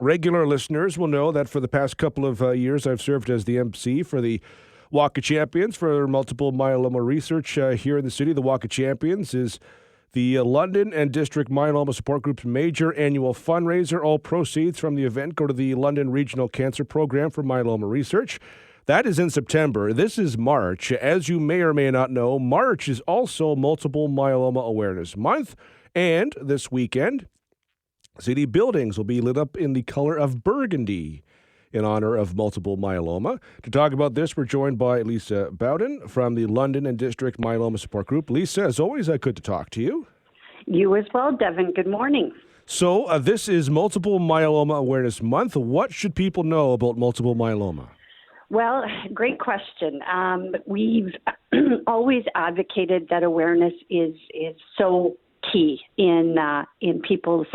Regular listeners will know that for the past couple of years, I've served as the MC for the Walk of Champions for multiple myeloma research here in the city. The Walk of Champions is the London and District Myeloma Support Group's major annual fundraiser. All proceeds from the event go to the London Regional Cancer Program for Myeloma Research. That is in September. This is March. As you may or may not know, March is also Multiple Myeloma Awareness Month. And this weekend, city buildings will be lit up in the color of burgundy in honor of multiple myeloma. To talk about this, we're joined by Lisa Bowden from the London and District Myeloma Support Group. Lisa, as always, good to talk to you. You as well, Devon. Good morning. So this is Multiple Myeloma Awareness Month. What should people know about multiple myeloma? Well, great question. We've always advocated that awareness is so key in people's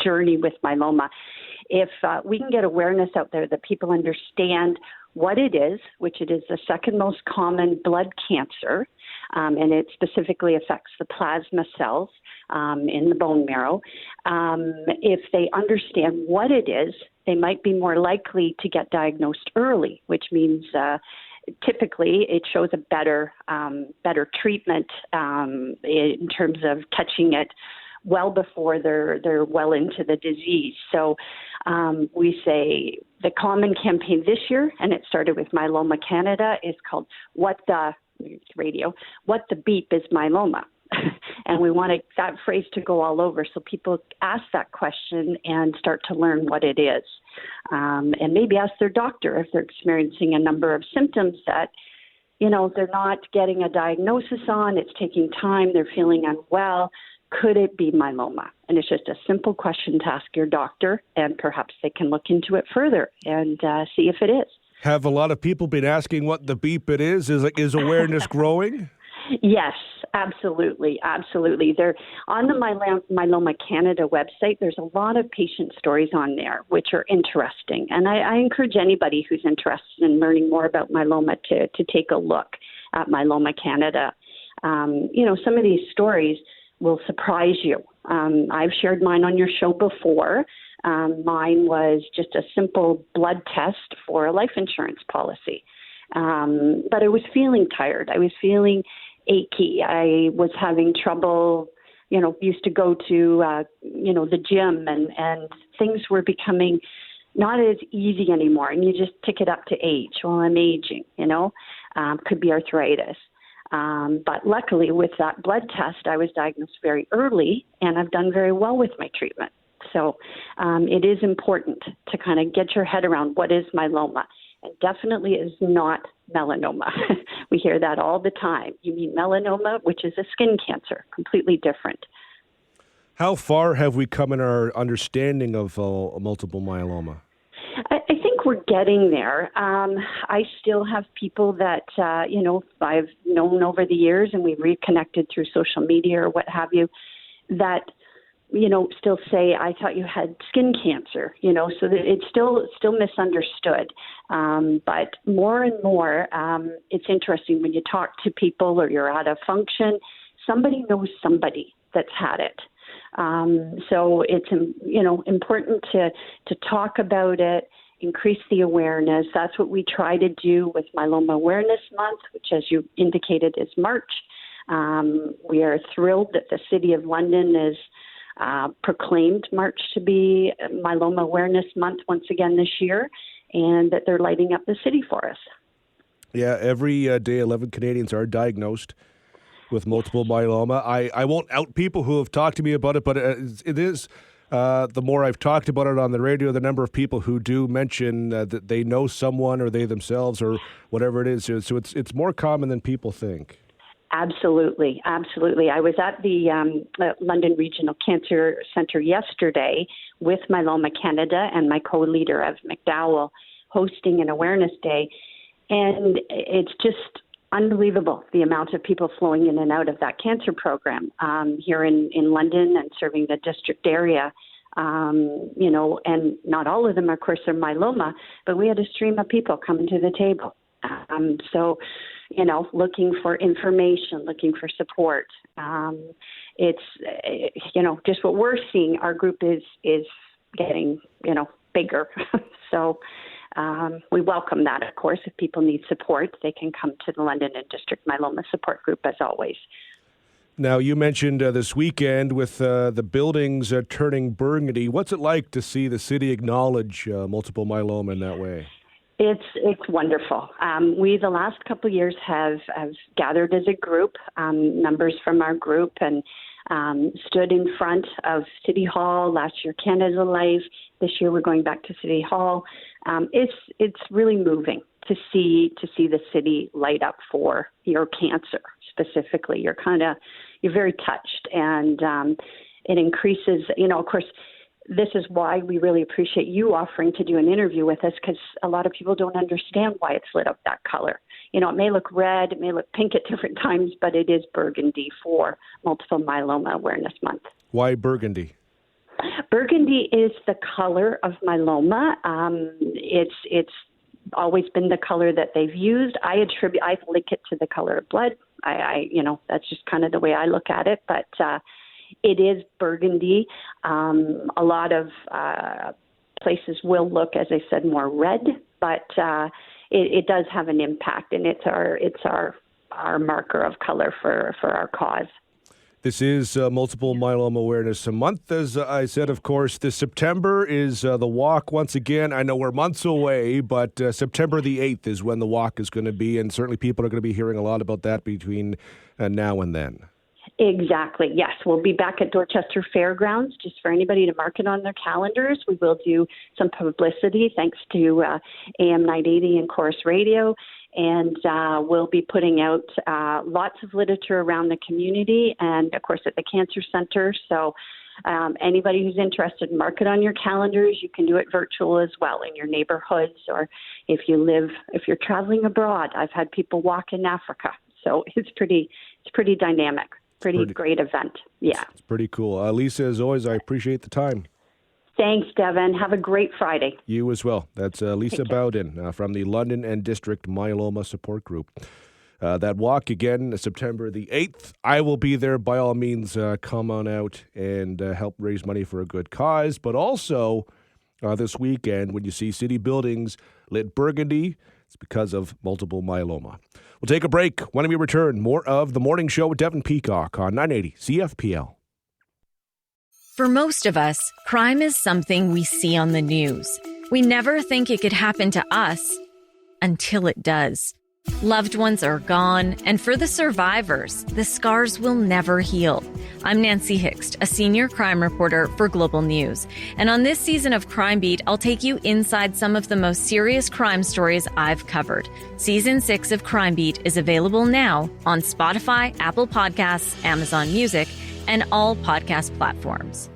journey with myeloma. If we can get awareness out there that people understand what it is, which it is the second most common blood cancer, and it specifically affects the plasma cells in the bone marrow. If they understand what it is, they might be more likely to get diagnosed early, which means typically it shows a better treatment in terms of catching it well before they're well into the disease. So we say the common campaign this year, and it started with Myeloma Canada, is called What the Beep is Myeloma. And we want that phrase to go all over so people ask that question and start to learn what it is. And maybe ask their doctor if they're experiencing a number of symptoms that, they're not getting a diagnosis on, it's taking time, they're feeling unwell. Could it be myeloma? And it's just a simple question to ask your doctor, and perhaps they can look into it further and see if it is. Have a lot of people been asking what the beep it is? Is awareness growing? Yes, absolutely. They're on the Myeloma Canada website. There's a lot of patient stories on there, which are interesting. And I encourage anybody who's interested in learning more about myeloma to take a look at Myeloma Canada. Some of these stories will surprise you. I've shared mine on your show before. Mine was just a simple blood test for a life insurance policy. But I was feeling tired. I was feeling achy. I was having trouble, used to go to, the gym and things were becoming not as easy anymore. And you just tick it up to age. Well, I'm aging, could be arthritis. But luckily with that blood test, I was diagnosed very early and I've done very well with my treatment. So it is important to kind of get your head around what is myeloma. And definitely is not melanoma. We hear that all the time. You mean melanoma, which is a skin cancer, completely different. How far have we come in our understanding of multiple myeloma? I think we're getting there. I still have people that, I've known over the years and we've reconnected through social media or what have you, that still say, I thought you had skin cancer, so that it's still misunderstood. But more and more, it's interesting when you talk to people or you're at a function, somebody knows somebody that's had it. So it's, important to talk about it, increase the awareness. That's what we try to do with Myeloma Awareness Month, which, as you indicated, is March. We are thrilled that the City of London is proclaimed March to be Myeloma Awareness Month once again this year, and that they're lighting up the city for us. Yeah, every day 11 Canadians are diagnosed with multiple myeloma. I won't out people who have talked to me about it, but it is the more I've talked about it on the radio, the number of people who do mention that they know someone or they themselves or whatever it is. So it's more common than people think. Absolutely. I was at the London Regional Cancer Centre yesterday with Myeloma Canada and my co-leader, Ev McDowell, hosting an awareness day. And it's just unbelievable, the amount of people flowing in and out of that cancer program here in London and serving the district area. And not all of them, of course, are myeloma, but we had a stream of people coming to the table. Looking for information, looking for support. It's, just what we're seeing. Our group is getting, bigger. So we welcome that, of course. If people need support, they can come to the London and District Myeloma Support Group, as always. Now, you mentioned this weekend with the buildings turning burgundy. What's it like to see the city acknowledge multiple myeloma in that way? It's wonderful. We, the last couple of years, have gathered as a group, members from our group, and stood in front of City Hall. Last year, Canada Life. This year, we're going back to City Hall. It's really moving to see the city light up for your cancer specifically. You're very touched, and it increases. Of course, this is why we really appreciate you offering to do an interview with us, because a lot of people don't understand why it's lit up that color. It may look red, it may look pink at different times, but it is burgundy for Multiple Myeloma Awareness Month. Why burgundy? Burgundy is the color of myeloma. It's always been the color that they've used. I link it to the color of blood. That's just kind of the way I look at it. But it is burgundy. A lot of places will look, as I said, more red, but it does have an impact, and it's our marker of color for our cause. This is Multiple Myeloma Awareness Month. As I said, of course, this September is the walk once again. I know we're months away, but September the 8th is when the walk is going to be, and certainly people are going to be hearing a lot about that between now and then. Exactly. Yes, we'll be back at Dorchester Fairgrounds, just for anybody to mark it on their calendars. We will do some publicity thanks to AM 980 and Chorus Radio, and we'll be putting out lots of literature around the community and, of course, at the Cancer Center. So anybody who's interested, mark it on your calendars. You can do it virtual as well in your neighborhoods, or if you're traveling abroad. I've had people walk in Africa, so it's pretty dynamic. Pretty great event. Yeah. It's pretty cool. Lisa, as always, I appreciate the time. Thanks, Devon. Have a great Friday. You as well. That's Lisa Bowden from the London and District Myeloma Support Group. That walk, again, September the 8th. I will be there. By all means, come on out and help raise money for a good cause. But also, this weekend, when you see city buildings lit burgundy, it's because of multiple myeloma. We'll take a break. When we return, more of The Morning Show with Devon Peacock on 980 CFPL. For most of us, crime is something we see on the news. We never think it could happen to us until it does. Loved ones are gone, and for the survivors, the scars will never heal. I'm Nancy Hixt, a senior crime reporter for Global News. And on this season of Crime Beat, I'll take you inside some of the most serious crime stories I've covered. Season 6 of Crime Beat is available now on Spotify, Apple Podcasts, Amazon Music, and all podcast platforms.